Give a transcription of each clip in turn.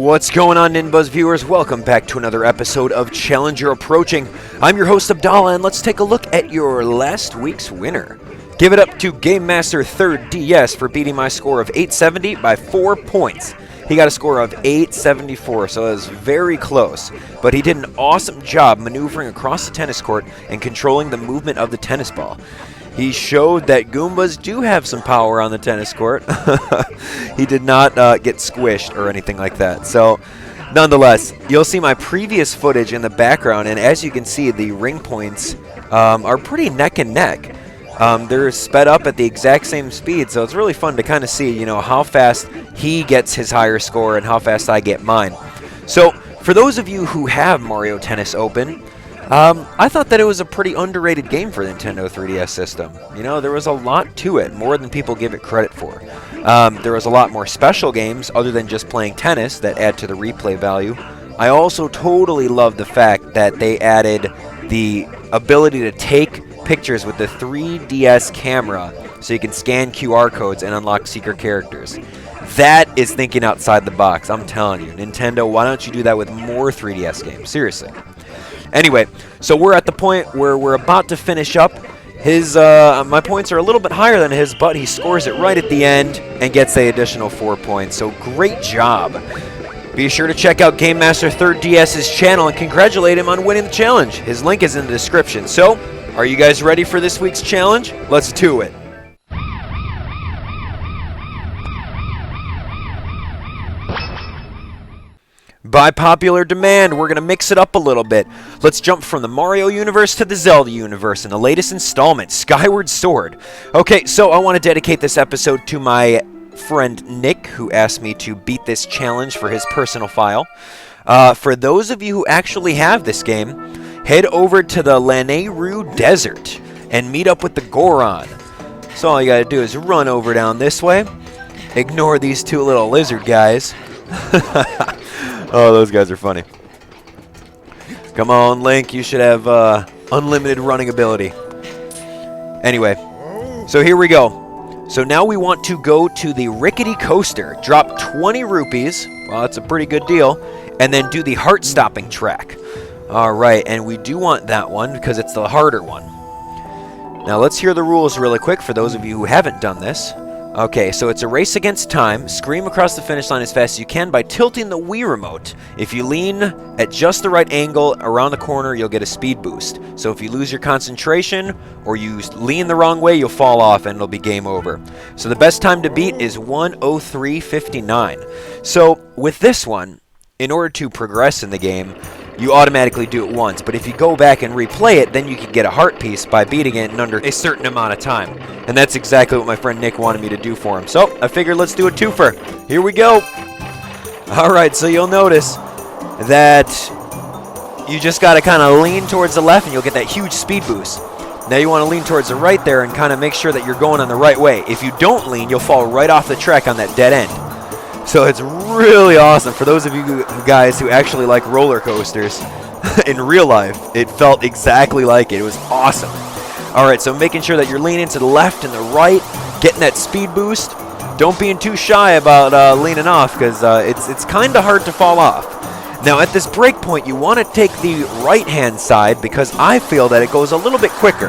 What's going on, NinBuzz viewers? Welcome back to another episode of Challenger Approaching. I'm your host, Abdallah, and let's take a look at your last week's winner. Give it up to Game Master 3rd DS for beating my score of 870 by 4 points. He got a score of 874, so it was very close. But he did an awesome job maneuvering across the tennis court and controlling the movement of the tennis ball. He showed that Goombas do have some power on the tennis court. He did not get squished or anything like that. So, nonetheless, you'll see my previous footage in the background, and as you can see, the ring points are pretty neck and neck. They're sped up at the exact same speed, so it's really fun to kind of see, how fast he gets his higher score and how fast I get mine. So, for those of you who have Mario Tennis open, I thought that it was a pretty underrated game for the Nintendo 3DS system. There was a lot to it, more than people give it credit for. There was a lot more special games other than just playing tennis that add to the replay value. I also totally love the fact that they added the ability to take pictures with the 3DS camera so you can scan QR codes and unlock secret characters. That is thinking outside the box, I'm telling you. Nintendo, why don't you do that with more 3DS games? Seriously. Anyway, so we're at the point where we're about to finish up. My points are a little bit higher than his, but he scores it right at the end and gets the additional 4 points. So great job. Be sure to check out Game Master 3rd DS's channel and congratulate him on winning the challenge. His link is in the description. So, are you guys ready for this week's challenge? Let's do it. By popular demand, we're going to mix it up a little bit. Let's jump from the Mario universe to the Zelda universe in the latest installment, Skyward Sword. Okay, so I want to dedicate this episode to my friend Nick, who asked me to beat this challenge for his personal file. For those of you who actually have this game, head over to the Lanayru Desert and meet up with the Goron. So all you got to do is run over down this way. Ignore these two little lizard guys. Oh, those guys are funny. Come on, Link. You should have unlimited running ability. Anyway, so here we go. So now we want to go to the Rickety coaster. Drop 20 rupees. Well, that's a pretty good deal. And then do the heart-stopping track. All right, and we do want that one because it's the harder one. Now, let's hear the rules really quick for those of you who haven't done this. Okay, so it's a race against time. Scream across the finish line as fast as you can by tilting the Wii remote. If you lean at just the right angle around the corner, you'll get a speed boost. So if you lose your concentration or you lean the wrong way, you'll fall off and it'll be game over. So the best time to beat is 1:03:59. So with this one, in order to progress in the game, you automatically do it once, but if you go back and replay it, then you can get a heart piece by beating it in under a certain amount of time. And that's exactly what my friend Nick wanted me to do for him. So I figured let's do a twofer. Here we go. Alright, so you'll notice that you just got to kind of lean towards the left and you'll get that huge speed boost. Now you want to lean towards the right there and kind of make sure that you're going on the right way. If you don't lean, you'll fall right off the track on that dead end. So it's really awesome for those of you guys who actually like roller coasters. In real life, it felt exactly like it. It was awesome. Alright, so making sure that you're leaning to the left and the right, getting that speed boost. Don't be too shy about leaning off because it's kind of hard to fall off. Now at this break point, you want to take the right-hand side because I feel that it goes a little bit quicker.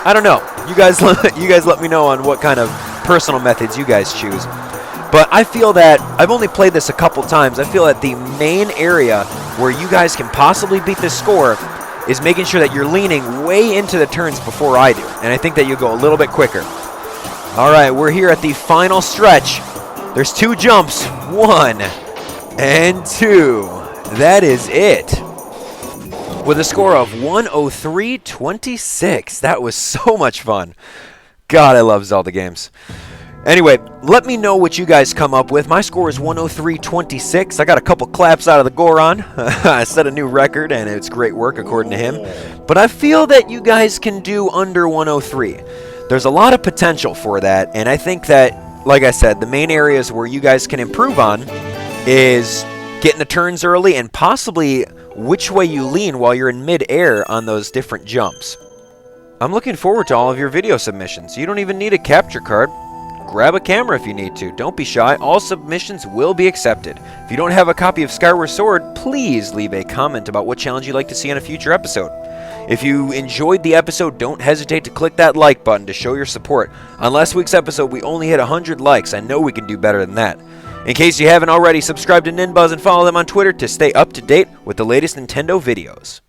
I don't know. You guys let me know on what kind of personal methods you guys choose. But I feel that, I've only played this a couple times, I feel that the main area where you guys can possibly beat this score is making sure that you're leaning way into the turns before I do. And I think that you go a little bit quicker. Alright, we're here at the final stretch. There's 2 jumps. 1 and 2. That is it. With a score of 1:03:26. That was so much fun. God, I love Zelda games. Anyway, let me know what you guys come up with. My score is 1:03:26. I got a couple claps out of the Goron. I set a new record, and it's great work according to him. But I feel that you guys can do under 1:03. There's a lot of potential for that, and I think that, like I said, the main areas where you guys can improve on is getting the turns early and possibly which way you lean while you're in mid-air on those different jumps. I'm looking forward to all of your video submissions. You don't even need a capture card. grab a camera if you need to. Don't be shy. All submissions will be accepted. If you don't have a copy of Skyward Sword, please leave a comment about what challenge you'd like to see in a future episode. If you enjoyed the episode, don't hesitate to click that like button to show your support. On last week's episode, we only hit 100 likes. I know we can do better than that. In case you haven't already, subscribe to NinBuzz and follow them on Twitter to stay up to date with the latest Nintendo videos.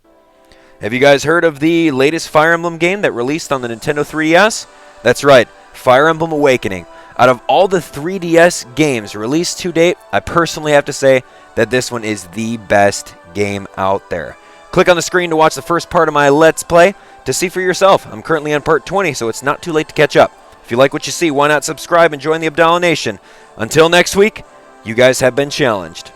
Have you guys heard of the latest Fire Emblem game that released on the Nintendo 3DS? That's right, Fire Emblem Awakening. Out of all the 3DS games released to date, I personally have to say that this one is the best game out there. Click on the screen to watch the first part of my Let's Play to see for yourself. I'm currently on part 20, so it's not too late to catch up. If you like what you see, why not subscribe and join the Abdallah Nation? Until next week, you guys have been challenged.